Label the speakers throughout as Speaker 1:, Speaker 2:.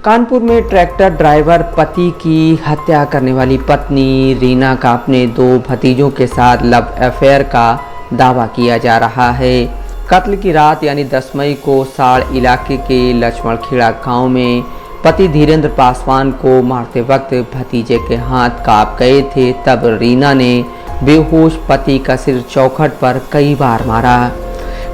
Speaker 1: कानपुर में tractor driver पति की हत्या करने वाली पत्नी रीना का अपने 2 भतीजों के साथ लव अफेयर का दावा किया जा रहा है। कत्ल की रात यानी 10 मई को साड़ इलाके के लक्ष्मणखेड़ा गांव में पति धीरेन्द्र पासवान को मारते वक्त भतीजे के हाथ कांप गए थे। तब रीना ने बेहोश पति का सिर चौखट पर कई बार मारा।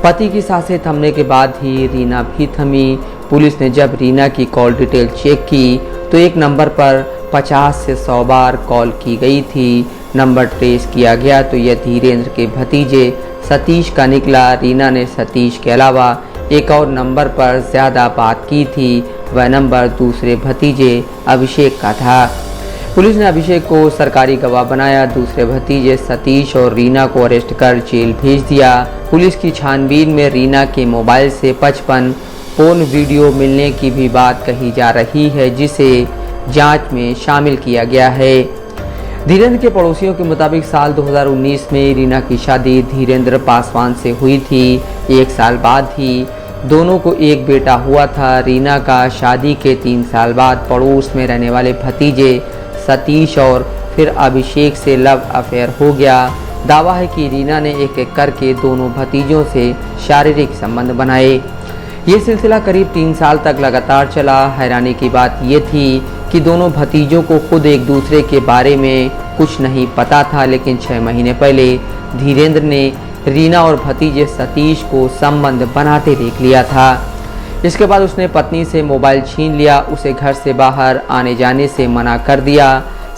Speaker 1: पति की सांसें थमने के बाद ही रीना भी थमी। पुलिस ने जब रीना की कॉल डिटेल चेक की तो एक नंबर पर 50 से 100 बार कॉल की गई थी। नंबर ट्रेस किया गया तो यह धीरेन्द्र के भतीजे सतीश का निकला। रीना ने सतीश के अलावा एक और नंबर पर ज़्यादा बात की थी। वह नंबर दूसरे भतीजे अभिषेक का था। पुलिस ने अभिषेक को सरकारी गवाह बनाया। दूसरे भतीजे सतीश और रीना को अरेस्ट कर जेल भेज दिया। पुलिस की छानबीन में रीना के मोबाइल से 55 फोन वीडियो मिलने की भी बात कही जा रही है, जिसे जांच में शामिल किया गया है। धीरेन्द्र के पड़ोसियों के मुताबिक साल 2019 में रीना की शादी धीरेन्द्र पासवान से हुई थी। 1 साल बाद ही दोनों को एक बेटा हुआ था। रीना का शादी के 3 साल बाद पड़ोस में रहने वाले भतीजे सतीश और फिर अभिषेक से लव अफेयर हो गया। दावा है कि रीना ने एक एक करके दोनों भतीजों से शारीरिक संबंध बनाए। ये सिलसिला करीब 3 साल तक लगातार चला। हैरानी की बात ये थी कि दोनों भतीजों को खुद एक दूसरे के बारे में कुछ नहीं पता था, लेकिन 6 महीने पहले धीरेन्द्र ने रीना और भतीजे सतीश को संबंध बनाते देख लिया था। इसके बाद उसने पत्नी से मोबाइल छीन लिया, उसे घर से बाहर आने जाने से मना कर दिया।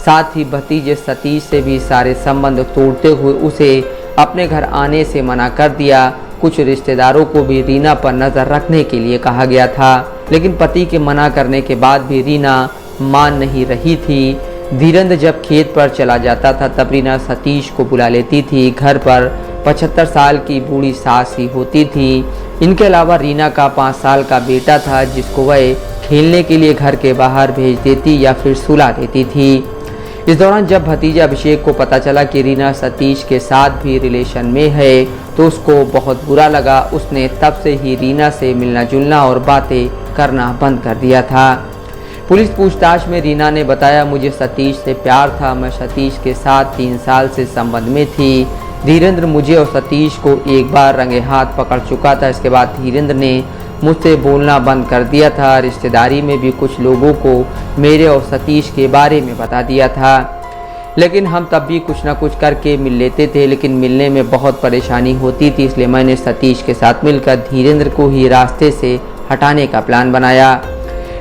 Speaker 1: साथ ही भतीजे सतीश से भी सारे संबंध तोड़ते हुए उसे अपने घर आने से मना कर दिया। कुछ रिश्तेदारों को भी रीना पर नज़र रखने के लिए कहा गया था, लेकिन पति के मना करने के बाद भी रीना मान नहीं रही थी। धीरेन्द्र जब खेत पर चला जाता था तब रीना सतीश को बुला लेती थी। घर पर 75 साल की बूढ़ी सास ही होती थी। इनके अलावा रीना का 5 साल का बेटा था, जिसको वह खेलने के लिए घर के बाहर भेज देती या फिर सुला देती थी। इस दौरान जब भतीजा अभिषेक को पता चला कि रीना सतीश के साथ भी रिलेशन में है तो उसको बहुत बुरा लगा। उसने तब से ही रीना से मिलना जुलना और बातें करना बंद कर दिया था। पुलिस पूछताछ में रीना ने बताया, मुझे सतीश से प्यार था। मैं सतीश के साथ 3 साल से संबंध में थी। धीरेन्द्र मुझे और सतीश को एक बार रंगे हाथ पकड़ चुका था। इसके बाद धीरेन्द्र ने मुझसे बोलना बंद कर दिया था। रिश्तेदारी में भी कुछ लोगों को मेरे और सतीश के बारे में बता दिया था, लेकिन हम तब भी कुछ ना कुछ करके मिल लेते थे। लेकिन मिलने में बहुत परेशानी होती थी, इसलिए मैंने सतीश के साथ मिलकर धीरेन्द्र को ही रास्ते से हटाने का प्लान बनाया।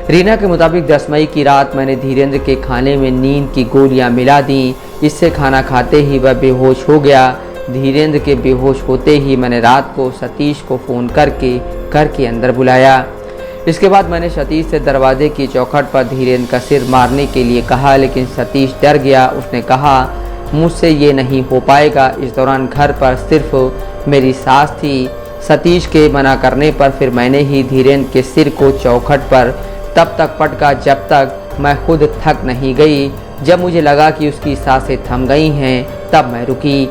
Speaker 1: रीना के मुताबिक 10 मई की रात मैंने धीरेन्द्र के खाने में नींद की गोलियां मिला दी। इससे खाना खाते ही वह बेहोश हो गया। धीरेन्द्र के बेहोश होते ही मैंने रात को सतीश को फ़ोन करके घर के अंदर बुलाया। इसके बाद मैंने सतीश से दरवाजे की चौखट पर धीरेन्द्र का सिर मारने के लिए कहा, लेकिन सतीश डर गया। उसने कहा, मुझसे ये नहीं हो पाएगा। इस दौरान घर पर सिर्फ मेरी सास थी। सतीश के मना करने पर फिर मैंने ही धीरेन्द्र के सिर को चौखट पर तब तक पटका जब तक मैं खुद थक नहीं गई। जब मुझे लगा कि उसकी सांसें थम गई हैं तब मैं रुकी।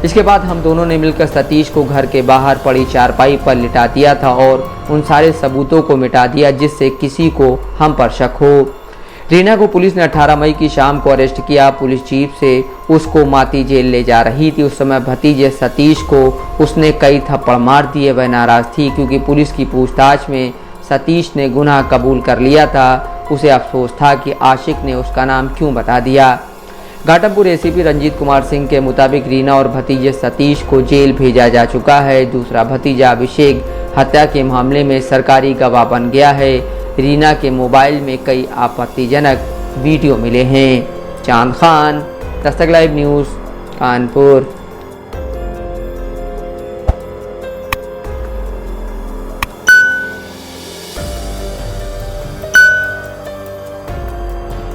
Speaker 1: इसके बाद हम दोनों ने मिलकर सतीश को घर के बाहर पड़ी चारपाई पर लिटा दिया था और उन सारे सबूतों को मिटा दिया जिससे किसी को हम पर शक हो। रीना को पुलिस ने 18 मई की शाम को अरेस्ट किया। पुलिस जीप से उसको माती जेल ले जा रही थी। उस समय भतीजे सतीश को उसने कई थप्पड़ मार दिए। वह नाराज़ थी क्योंकि पुलिस की पूछताछ में सतीश ने गुनाह कबूल कर लिया था। उसे अफसोस था कि आशिक ने उसका नाम क्यों बता दिया। घाटमपुर एसीपी रंजीत कुमार सिंह के मुताबिक रीना और भतीजे सतीश को जेल भेजा जा चुका है। दूसरा भतीजा अभिषेक हत्या के मामले में सरकारी गवाह बन गया है। रीना के मोबाइल में कई आपत्तिजनक वीडियो मिले हैं। चांद खान, दस्तक लाइव न्यूज़, कानपुर।